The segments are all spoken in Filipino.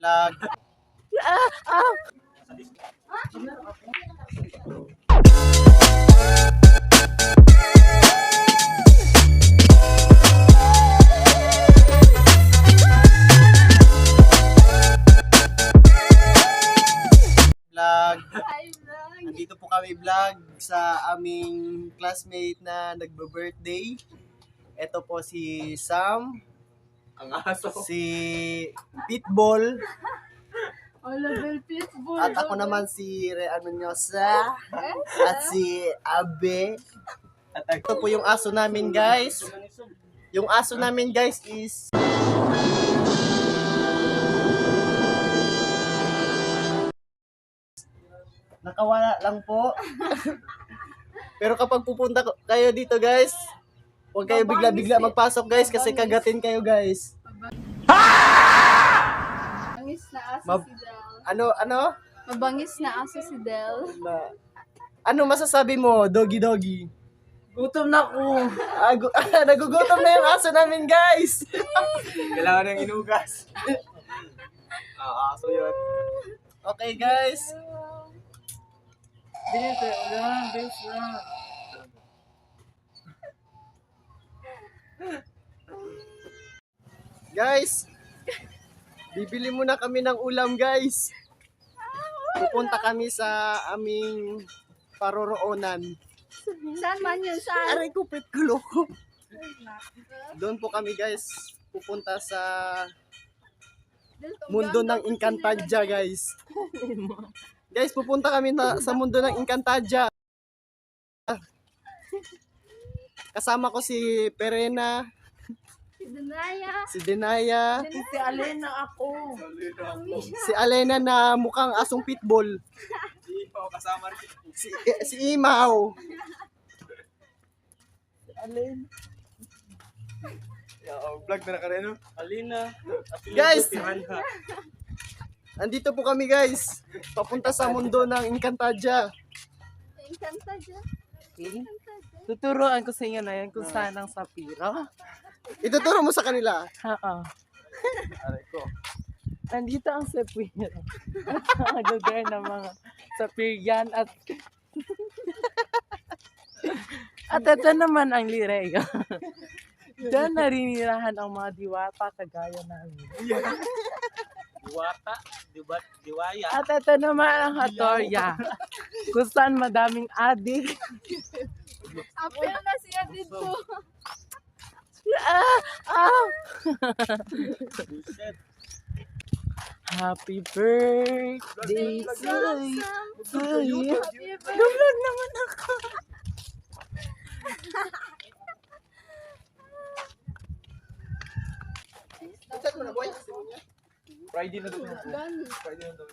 Vlog. Vlog. Nandito po kami vlog sa aming classmate na nagbe-birthday. Ito po si Sam, Ang aso. si Pitbull, Pitbull. at ako naman si Rean Menyosa, at si Abe. At ito po yung aso namin, guys. Yung aso namin, guys, is nakawala lang po. Pero kapag pupunta kayo dito, guys, huwag kayo bigla-bigla magpasok, guys, kasi kagatin kayo, guys. Mabangis na aso Mab- si Del. Ano? Mabangis na aso si Del. Ano masasabi mo, doggy? Gutom na ko. Nagugutom na yung aso namin, guys. Kailangan ng inugas. Aso yun. Okay, guys. Dito, base na. Guys, bibili muna kami ng ulam, guys. Pupunta kami sa aming paroroonan. Saan man yun? Saan? Aray ko, pet gulo ko. Doon po kami, guys. Pupunta sa mundo ng Encantadia, guys. Guys, pupunta kami sa mundo ng Encantadia. Kasama ko si Perena, Si Denaya. si Denaya, Si Alena ako. si Alena na mukhang asong pitbull, Ikaw kasama rin. si Imaw. Alin. Vlog na rin, no? Alina. Guys! Andito po kami, guys. Papunta sa mundo ng Encantadia. Encantadia. Tuturuan ko sa inyo na yan kung saan ang sapiro. Ituturo mo sa kanila. Oo. Aray ko. Nandito ang sapiro. At ang lugar ng mga sapiryan at at ito naman ang lireo. Diyan narinirahan ang mga diwata kagaya namin. Diwata. Diwaya. At ito naman ang Hatoria. Kung saan madaming adik. Apel na siya dito. Happy birthday to you. Happy birthday. Vlog naman ako. Chat mo na, boy. Friday na doon. Gani. Friday na doon.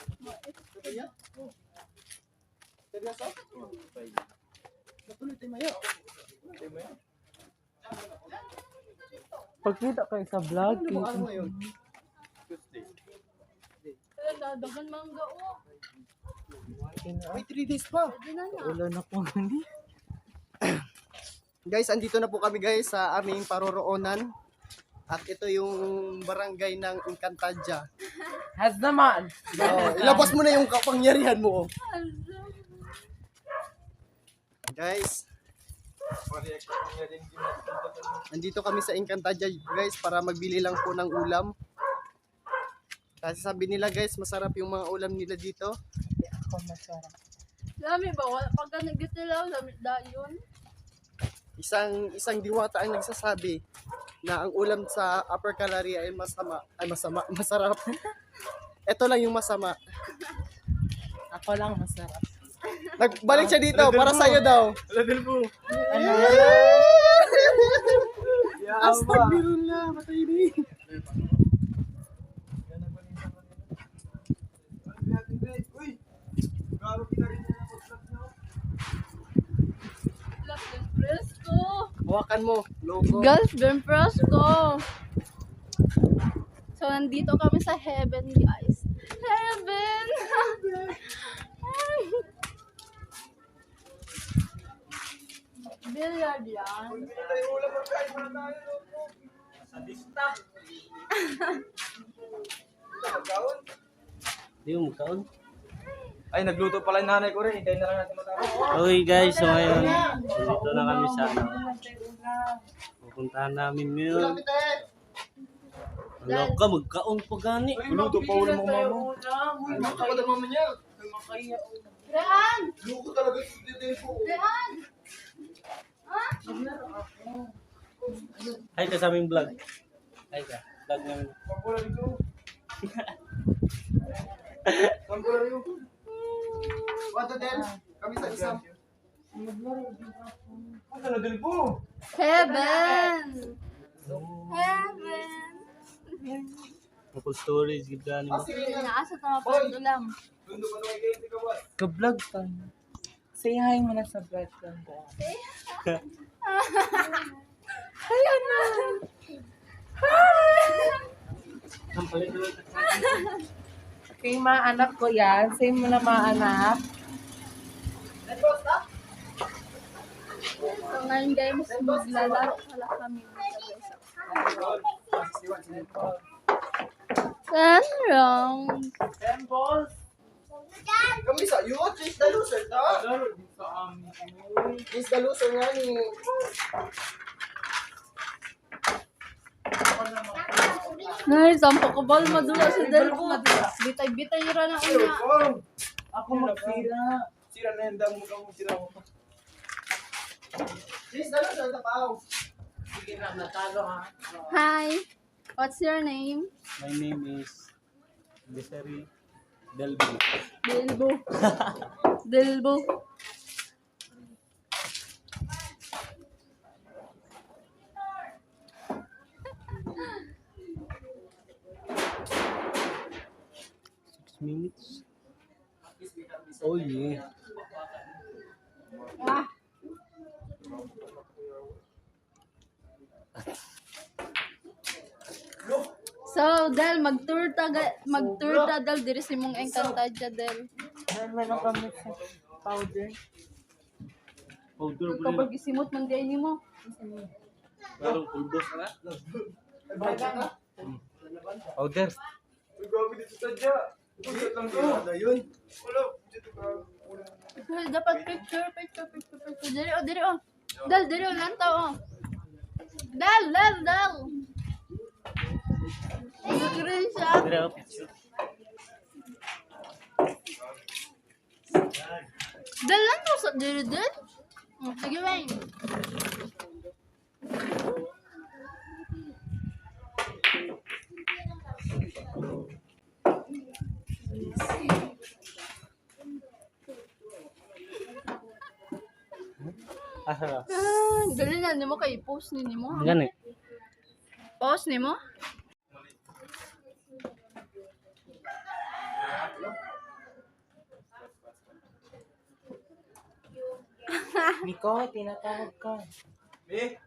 Seryoso? Friday. Natuloy tayo mayo. Pagkita kayo sa vlog, Ano ba ano ngayon? Tuesday. Dadagan mangga o. May 3 days pa. Pwede na na. ulo na po gani. Guys, andito na po kami, guys, sa aming paroroonan. At ito yung barangay ng Encantadia. Has naman. Ilabas mo na yung kapangyarihan mo. Guys, nandito kami sa Encantadia, guys, para magbili lang po ng ulam. Kasi sabi nila, guys, masarap yung mga ulam nila dito. Ako masarap. Dami ba? Pagka nagitilaw, dami dayon. Isang diwata ang nagsasabi na ang ulam sa Upper Calaria ay masarap. Ito lang yung masama. Ako lang masarap. Nagbalik siya dito para sa'yo daw. Ladil po. Ano? Astagfirullah, matay ni. Black and fresco. Hawakan mo, logo. Girls, Ben Fresco. So, nandito kami sa heaven, guys. Heaven! Billiard yan. Sa lista. Di mo magkaon. Ay, nagluto pala yung nanay ko rin. Hintayin na lang natin matapos. Okay guys, so ngayon, dito na kami sa ano. Pupuntahan namin ngayon. Wala ka, magkaon pa gani. Luto pa ulit mo mama. Rehan! Luko talaga si Depo. Rehan! Hi ka sa aming vlog. Hi ka, vlog namin. Pagpula dito. Pagpula dito. Wato din. Kami sa isang. Ano na din po? Heaven! Heaven! Apple stories, gibda ni mo. Naasa tama pa ito lang. Lundo pa naman kayo. Tika ba? Ka-vlog tayo. Say hi mo na sa vlog ko. Ayan na! Kay mga anak ko yan. Say mo na mga anak. So ngayon guys, maglalaro pala kami. Ten rounds. Temples. Kami sa you. Chase the loser ta. Chase the loser nga ni. Nay, sampo ko bal madula si Delbo. Bitay-bitay ra na una. Ako magsira. Sira na yung damo mo sira mo. Chase the loser ta pao. Sige na, natalo ha. Hi. What's your name? My name is Desiree Delby. Delbo. Delbo. Minutes. Oh yeah. So, Del, mag-tour ta Del diri si mong Encantadia Del. Meron kami sa powder. Powder po Kapag gisimot man di nimo. Parang pulbos na. Powder. Uy, gabi dito sa dya. Pusat lang to. Ano yun? Wala. Dito ka. Well, dapat picture. Diri oh, diri oh. Del, diri oh, lantaw oh. Del. Nagkakaroon siya. Dire ako picture. Del, lantaw sa diri, Del. Oh, sige, Wayne. Asa. Dali na nimo kay post ni nimo. Gani. Post nimo? Nico, tinatawag ka. Eh?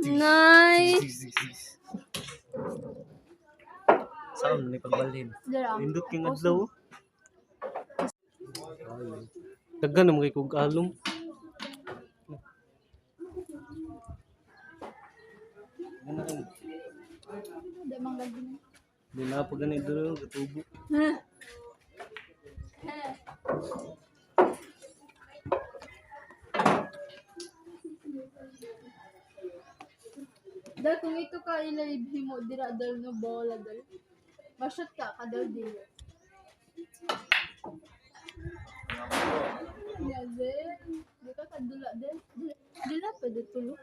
Nice. Saan ni pagbalhin? Dira. Pindot king adlaw. Daghan naman kay kog alom. Di man gagi na. Di na pa gani dito gatubo. Dahil kung ito ka i-live mo, dira dal no bola dal. Masyot ka, kadal din. Yeah, then. Di ka kadula din. Dila pa ditulo.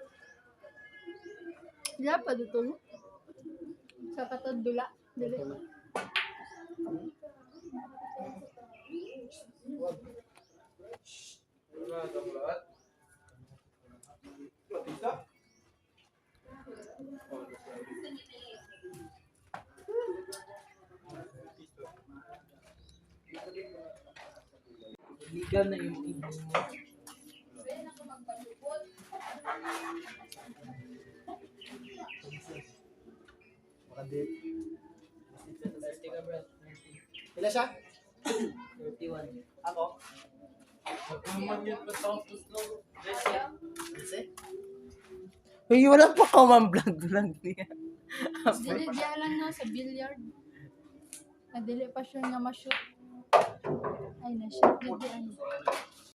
Dila pa ditulo. Sa katod dula. Dili. Wala ka mo lahat. Matisa? Legal na yung ibo mo. Pila siya? 31. Ako? Pagkaman yun pa tapos no. Kasi? Uy, wala pa ka man vlog niya. Dili di lang na sa billiard. Dili pa siya nga ma-shoot. Ay na shoot di ay.